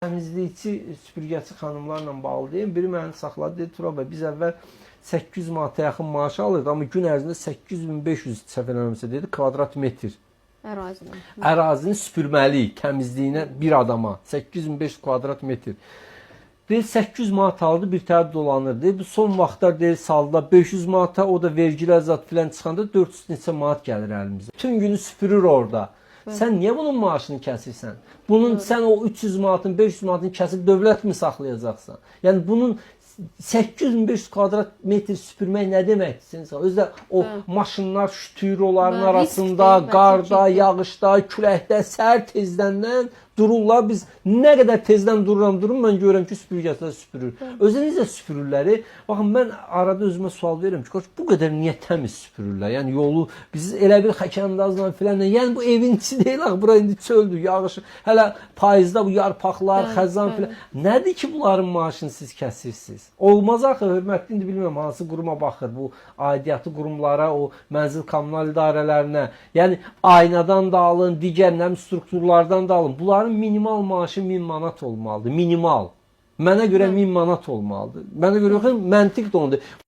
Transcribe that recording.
Təmizlikçi, süpürgəçi xanımlarla bağlı deyim. Biri məni saxladı, dedi, Tural bəy, biz əvvəl 800 manata yaxın maaş alırdı, amma gün ərzində 8500 səhv eləmirəmsə dedi, kvadrat metr. Ərazini süpürməliyik, təmizliyinə bir adama 8500 kvadrat metr. Deyir 800 manat aldı, bir təhər dolanır. Deyir, bu son vaxtlar deyir salda 500 manata, o da vergilər zat filan çıxanda 400 neçə manat gəlir əlimizə. Bütün günü süpürür orada. Sən niyə bunun maaşını kəsirsən? Bunun sən o 300 manatın, 500 manatını kəsib dövlət mi saxlayacaqsan? Yəni bunun 8500 kvadrat metr süpürmək nə deməkdir? Özdə o maşınlar şütür onların arasında, qarda, yağışda, küləkdə, səhər tezdəndən dururlar. Biz nə qədər tezdən dururam, mən görürəm ki, süpürgəçilər süpürür. Özü necə süpürürlər? Baxın, mən arada özümə sual verirəm ki, bu qədər niyə təmiz süpürürlər? Yəni yolu, biz elə bir xəkəndazla filan, yəni bu evin içi deyil, bura indi çöldür, yağış, hələ payızda bu yarpaqlar, xəzan filan. Nədir ki, bunların maaşını siz kəsirsiniz? Olmaz axı, hörmətli, indi bilmirəm hansı quruma baxır, bu aidiyyatı qurumlara, o mənzil kommunal idarələrinə, yəni aynadan da alın, digər strukturlardan da alın. Bunların minimal maaşı 1000 manat olmalıdır, minimal. Mənə görə 1000 manat olmalıdır. Mənə görə məntiq də ondur.